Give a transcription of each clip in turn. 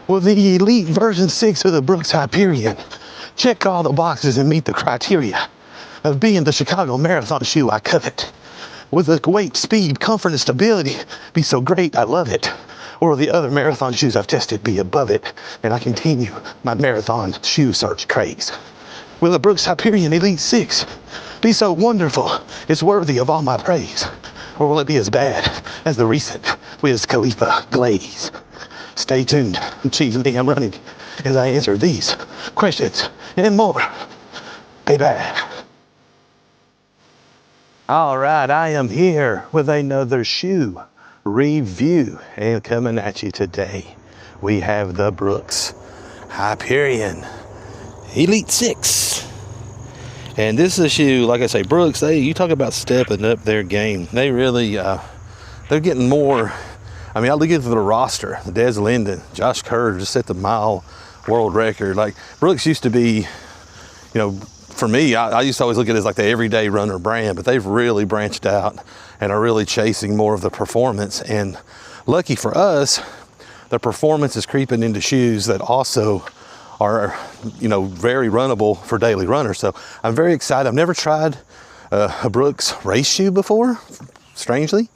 Well, the Elite version 6 of the Brooks Hyperion check all the boxes and meet the criteria of being the Chicago Marathon shoe I covet. With the weight, speed, comfort, and stability be so great, I love it. Or the other marathon shoes I've tested be above it, and I continue my marathon shoe search craze. Will the Brooks Hyperion Elite 6 be so wonderful it's worthy of all my praise? Or will it be as bad as the recent Wiz Khalifa glaze? Stay tuned and choose me I'm running as I answer these questions and more. Baby. All right, I am here with another shoe review, and coming at you today, we have the Brooks Hyperion Elite 6. And this is a shoe, like I say, Brooks, you talk about stepping up their game. They really, they're getting more. I mean, I look at the roster, the Des Linden, Josh Kerr just set the mile world record. Like, Brooks used to be, you know, for me, I used to always look at it as like the everyday runner brand, but they've really branched out and are really chasing more of the performance. And lucky for us, the performance is creeping into shoes that also are, you know, very runnable for daily runners. So I'm very excited. I've never tried a Brooks race shoe before, strangely.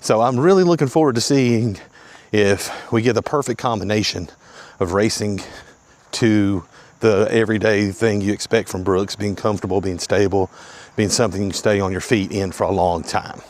So I'm really looking forward to seeing if we get the perfect combination of racing to the everyday thing you expect from Brooks, being comfortable, being stable, being something you can stay on your feet in for a long time.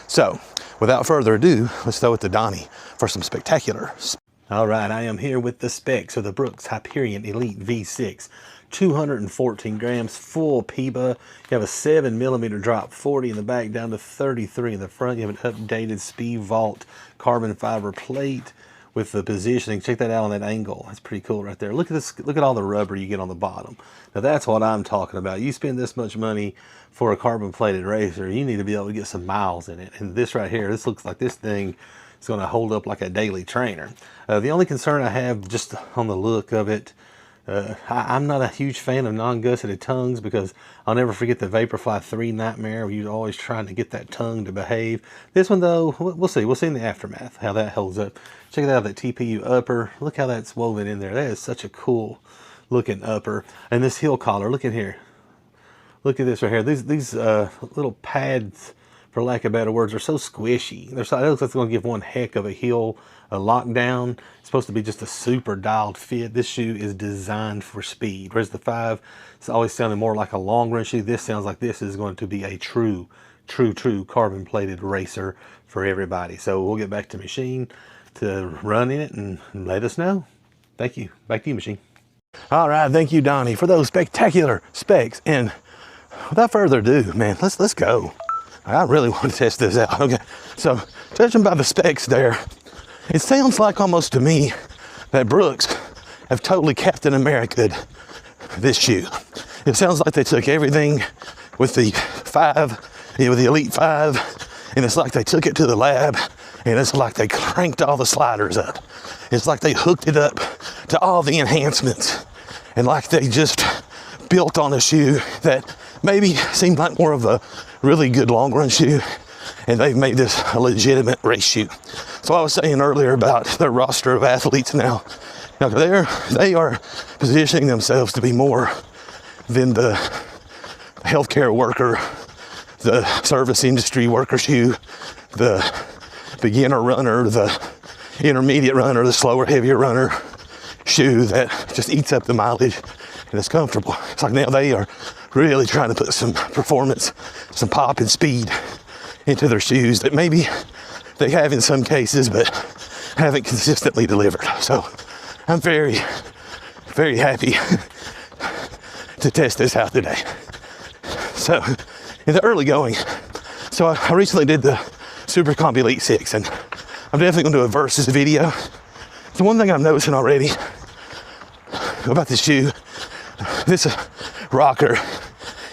So without further ado, let's throw it to Donnie for some spectaculars. All right, I am here with the specs of the Brooks Hyperion Elite V6. 214 grams, full PIBA. You have a 7mm drop, 40 in the back, down to 33 in the front. You have an updated Speed Vault carbon fiber plate with the positioning. Check that out on that angle. That's pretty cool right there. Look at this. Look at all the rubber you get on the bottom. Now that's what I'm talking about. You spend this much money for a carbon plated racer, you need to be able to get some miles in it. And this right here, this looks like this thing is going to hold up like a daily trainer. The only concern I have just on the look of it, I'm not a huge fan of non-gusseted tongues because I'll never forget the Vaporfly 3 nightmare where you're always trying to get that tongue to behave. This one though, we'll see. We'll see in the aftermath how that holds up. Check it out, that TPU upper. Look how that's woven in there. That is such a cool looking upper. And this heel collar, look at here. Look at this right here. These little pads, for lack of better words, are so squishy. It looks like it's going to give one heck of a heel a lockdown. It's supposed to be just a super dialed fit. This shoe is designed for speed. Whereas the 5, it's always sounding more like a long run shoe. This sounds like this is going to be a true carbon plated racer for everybody. So we'll get back to Machine to run in it and let us know. Thank you. Back to you, Machine. All right, thank you, Donnie, for those spectacular specs. And without further ado, man, let's go. I really want to test this out. Okay, so judging by the specs there, it sounds like almost to me that Brooks have totally Captain America'd this shoe. It sounds like they took everything with the 5, with the Elite 5, and it's like they took it to the lab, and it's like they cranked all the sliders up. It's like they hooked it up to all the enhancements, and like they just built on a shoe that maybe seemed like more of a really good long run shoe, and they've made this a legitimate race shoe. So I was saying earlier about their roster of athletes now. Now they are positioning themselves to be more than the healthcare worker, the service industry worker shoe, the beginner runner, the intermediate runner, the slower, heavier runner shoe that just eats up the mileage and is comfortable. It's like now they are really trying to put some performance, some pop and speed into their shoes that maybe they have in some cases, but haven't consistently delivered. So I'm very, very happy to test this out today. So in the early going, so I recently did the Super Comp Elite 6, and I'm definitely going to do a versus video. So one thing I'm noticing already about this shoe, this rocker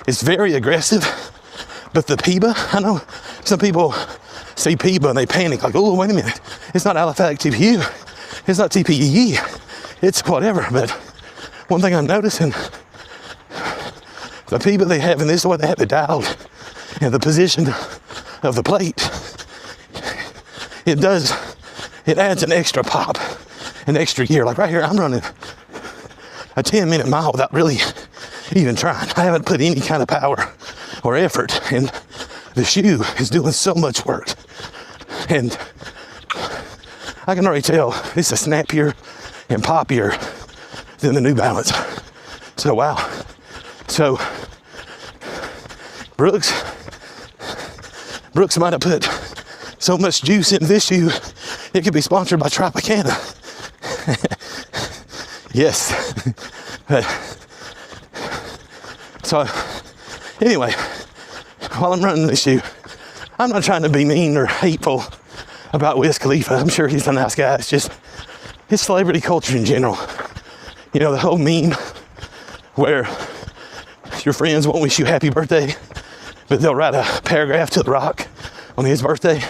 is very aggressive, but the PIBA, I know some people see PIBA and they panic like, oh, wait a minute, it's not aliphatic TPU, it's not TPE, it's whatever. But one thing I'm noticing, the PIBA they have, and this is the way they have it dialed, and the position of the plate, it adds an extra pop an extra gear. Like right here, I'm running a 10-minute mile without really even trying. I haven't put any kind of power or effort, and the shoe is doing so much work. And I can already tell it's a snappier and poppier than the New Balance. So wow. So Brooks might have put so much juice in this shoe, it could be sponsored by Tropicana. Yes. So anyway, while I'm running this shoe, I'm not trying to be mean or hateful about Wiz Khalifa. I'm sure he's a nice guy. It's just his celebrity culture in general. You know, the whole meme where your friends won't wish you happy birthday, but they'll write a paragraph to The Rock on his birthday.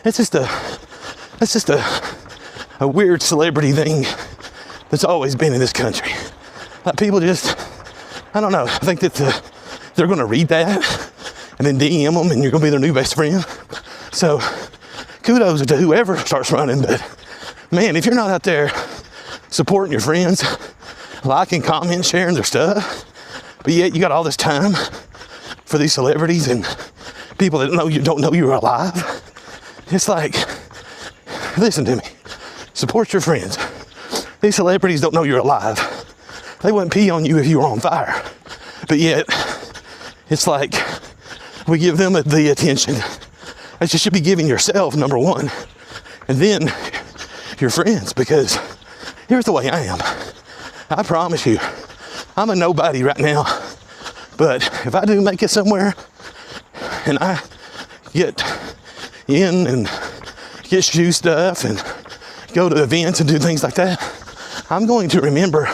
It's just a weird celebrity thing that's always been in this country. Like people just, I don't know, I think that they're gonna read that and then DM them and you're gonna be their new best friend. So kudos to whoever starts running, but man, if you're not out there supporting your friends, liking, commenting, sharing their stuff, but yet you got all this time for these celebrities and people that don't know you're alive, it's like, listen to me, support your friends. These celebrities don't know you're alive. They wouldn't pee on you if you were on fire, but yet it's like we give them the attention that you should be giving yourself, number one, and then your friends, because here's the way I am. I promise you, I'm a nobody right now, but if I do make it somewhere and I get in and get shoe stuff and go to events and do things like that, I'm going to remember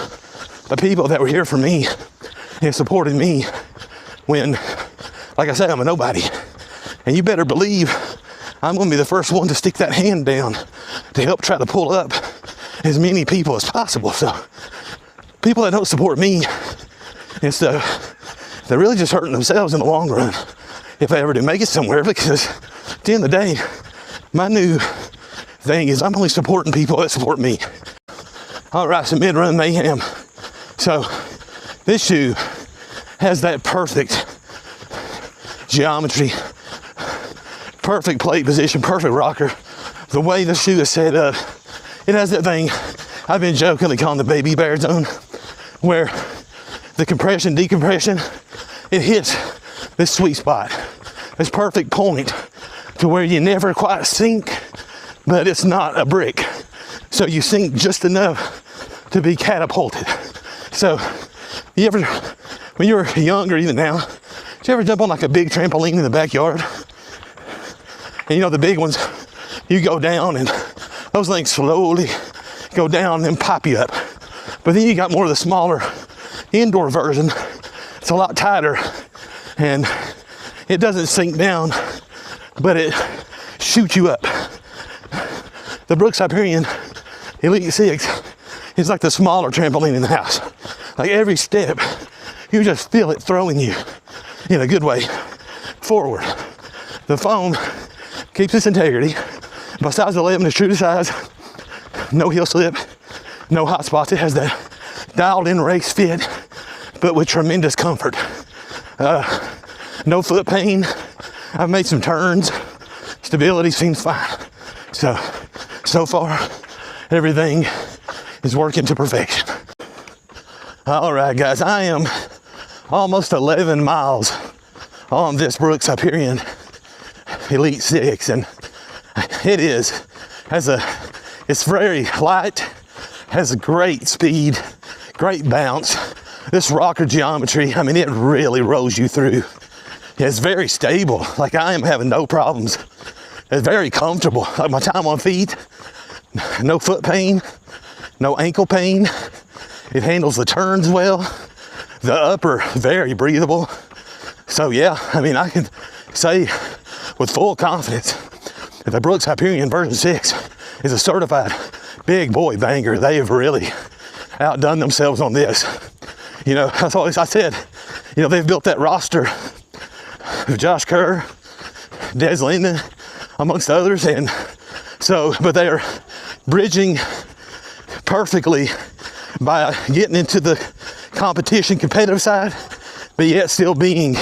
the people that were here for me and supported me when, like I said, I'm a nobody. And you better believe I'm going to be the first one to stick that hand down to help try to pull up as many people as possible. So people that don't support me and stuff, they're really just hurting themselves in the long run if they ever do make it somewhere, because at the end of the day, my new thing is I'm only supporting people that support me. All right, so Run Mayhem. So this shoe has that perfect geometry, perfect plate position, perfect rocker. The way the shoe is set up, it has that thing I've been jokingly calling the baby bear zone, where the compression, decompression, it hits this sweet spot, this perfect point to where you never quite sink, but it's not a brick. So you sink just enough to be catapulted. So you ever, when you were young or even now, did you ever jump on like a big trampoline in the backyard? And you know the big ones, you go down and those things slowly go down and pop you up. But then you got more of the smaller indoor version. It's a lot tighter and it doesn't sink down, but it shoots you up. The Brooks Hyperion Elite V6 is like the smaller trampoline in the house. Like every step, you just feel it throwing you in a good way forward. The foam keeps its integrity. By size 11, it's true to size. No heel slip, no hot spots. It has that dialed in race fit, but with tremendous comfort. No foot pain. I've made some turns. Stability seems fine. So far, everything is working to perfection. All right, guys, I am almost 11 miles on this Brooks Hyperion Elite 6, and it's very light, has a great speed, great bounce. This rocker geometry, I mean, it really rolls you through. It's very stable. Like, I am having no problems. It's very comfortable. Like, my time on feet, no foot pain, no ankle pain. It handles the turns well. The upper, very breathable. So yeah, I mean, I can say with full confidence that the Brooks Hyperion version 6 is a certified big boy banger. They have really outdone themselves on this. You know, that's always I said, you know, they've built that roster of Josh Kerr, Des Linden, amongst others, and so, but they are bridging perfectly by getting into the competition competitive side, but yet still being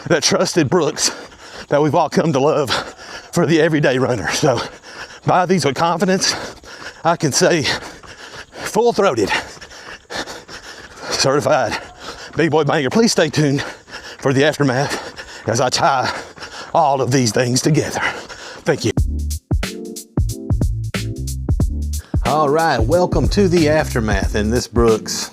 that trusted Brooks that we've all come to love for the everyday runner. So buy these with confidence. I can say full-throated, certified big boy banger. Please stay tuned for the aftermath as I tie all of these things together. Thank you. All right, welcome to the aftermath in this Brooks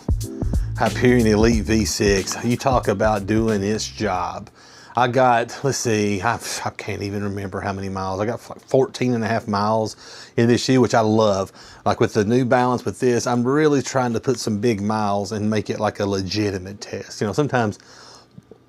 Hyperion Elite V6. You talk about doing its job. I got, let's see, I can't even remember how many miles. I got like 14 and a half miles in this shoe, which I love. Like with the New Balance, with this, I'm really trying to put some big miles and make it like a legitimate test. You know, sometimes,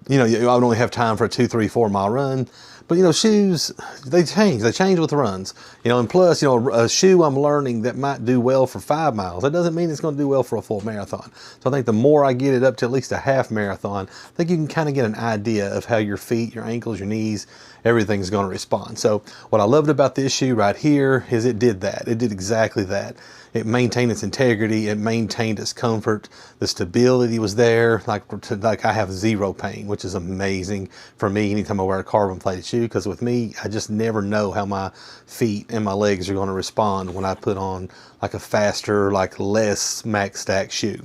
you know, I would only have time for a 2, 3, 4 mile run. But, you know, shoes, they change with runs. You know, and plus, you know, a shoe I'm learning that might do well for 5 miles, that doesn't mean it's going to do well for a full marathon. So I think the more I get it up to at least a half marathon, I think you can kind of get an idea of how your feet, your ankles, your knees, everything's going to respond. So what I loved about this shoe right here is it did that. It did exactly that. It maintained its integrity. It maintained its comfort. The stability was there. Like I have zero pain, which is amazing for me anytime I wear a carbon plated shoe, because with me, I just never know how my feet and my legs are going to respond when I put on like a faster, like less max stack shoe.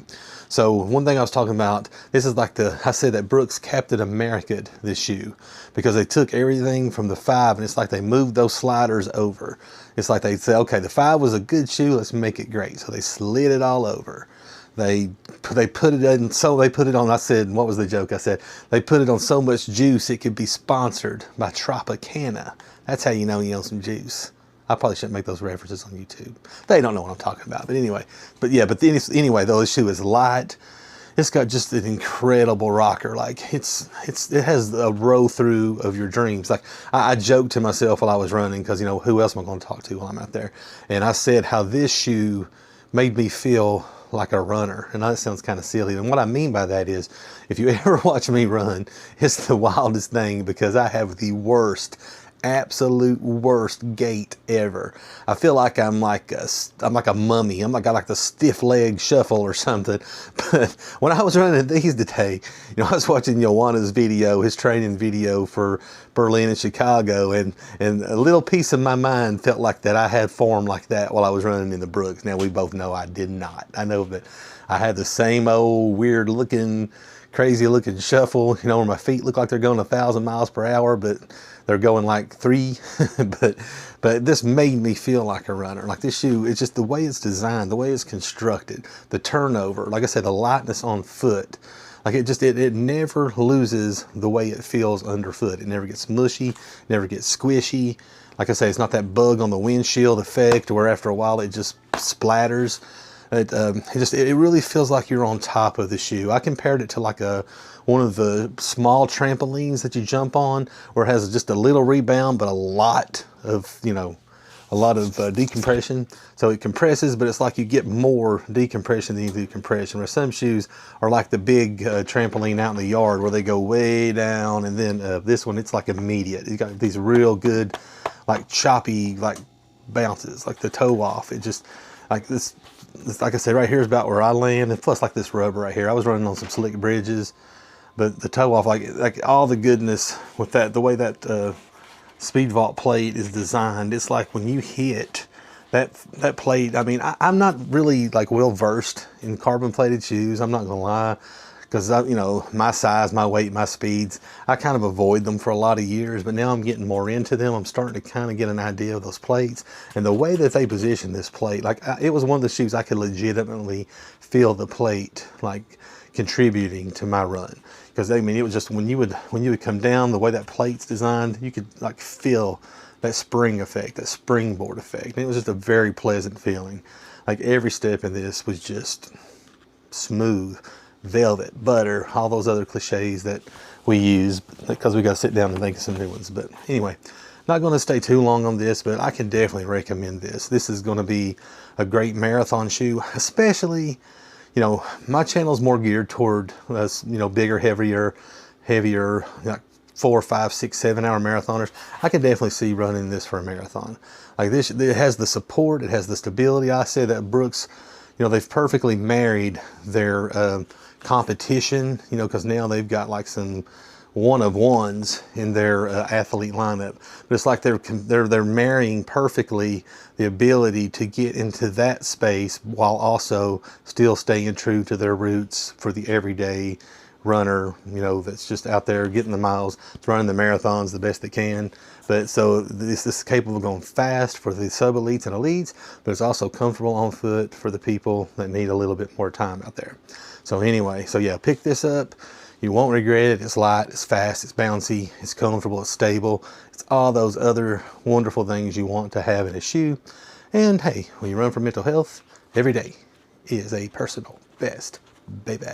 So one thing I was talking about, this is like I said that Brooks Captain America'd this shoe, because they took everything from the 5 and it's like they moved those sliders over. It's like they said, okay, the 5 was a good shoe, let's make it great. So they slid it all over. They put it in, so they put it on, I said, what was the joke? I said, they put it on so much juice it could be sponsored by Tropicana. That's how you know some juice. I probably shouldn't make those references on YouTube. They don't know what I'm talking about, but anyway. But yeah, anyway, though, this shoe is light. It's got just an incredible rocker. Like it has a row through of your dreams. Like I joked to myself while I was running, because, you know, who else am I going to talk to while I'm out there? And I said how this shoe made me feel like a runner. And that sounds kind of silly. And what I mean by that is, if you ever watch me run, it's the wildest thing, because I have the worst, absolute worst gait ever. I feel like I'm like a mummy. I'm got like the stiff leg shuffle or something. But when I was running these today, you know, I was watching Joanna's video, his training video for Berlin and Chicago, and a little piece of my mind felt like that I had form like that while I was running in the Brooks. Now we both know I did not. I know that I had the same old weird looking, crazy looking shuffle, you know, where my feet look like they're going 1,000 miles per hour, but they're going like 3. but this made me feel like a runner. Like this shoe, it's just the way it's designed, the way it's constructed, the turnover, like I said, the lightness on foot. Like it never loses the way it feels underfoot. It never gets mushy, never gets squishy. Like I say, it's not that bug on the windshield effect where after a while it just splatters. It really feels like you're on top of the shoe. I compared it to like one of the small trampolines that you jump on, where it has just a little rebound but a lot of, you know, decompression. So it compresses, but it's like you get more decompression than you do compression. Where some shoes are like the big trampoline out in the yard where they go way down, and then this one, it's like immediate. It's got these real good, like choppy, like bounces, like the toe off. It just, like this, like I said, right here is about where I land, and plus like this rubber right here. I was running on some slick bridges, but the toe off, like all the goodness with that, the way that speed vault plate is designed, it's like when you hit that plate. I mean, I'm not really like well versed in carbon plated shoes, I'm not gonna lie, because you know, my size, my weight, my speeds, I kind of avoid them for a lot of years, but now I'm getting more into them. I'm starting to kind of get an idea of those plates and the way that they position this plate. Like it was one of the shoes I could legitimately feel the plate like contributing to my run. Because I mean, it was just when you would come down, the way that plate's designed, you could like feel that spring effect, that springboard effect. And it was just a very pleasant feeling. Like every step in this was just smooth, velvet, butter, all those other cliches that we use, because we got to sit down and think of some new ones. But anyway, not going to stay too long on this, but I can definitely recommend this. This is going to be a great marathon shoe, especially, you know, my channel is more geared toward us, you know, bigger, heavier, like 4, 5, 6, 7 hour marathoners. I could definitely see running this for a marathon. Like this, it has the support, it has the stability. I say that Brooks, you know, they've perfectly married their competition, you know, because now they've got like some one-of-ones in their athlete lineup. But it's like they're marrying perfectly the ability to get into that space while also still staying true to their roots for the everyday runner, you know, that's just out there getting the miles, running the marathons the best they can. But so this is capable of going fast for the sub-elites and elites, but it's also comfortable on foot for the people that need a little bit more time out there. So anyway, so yeah, pick this up. You won't regret it. It's light, it's fast, it's bouncy, it's comfortable, it's stable. It's all those other wonderful things you want to have in a shoe. And hey, when you run for mental health, every day is a personal best, baby.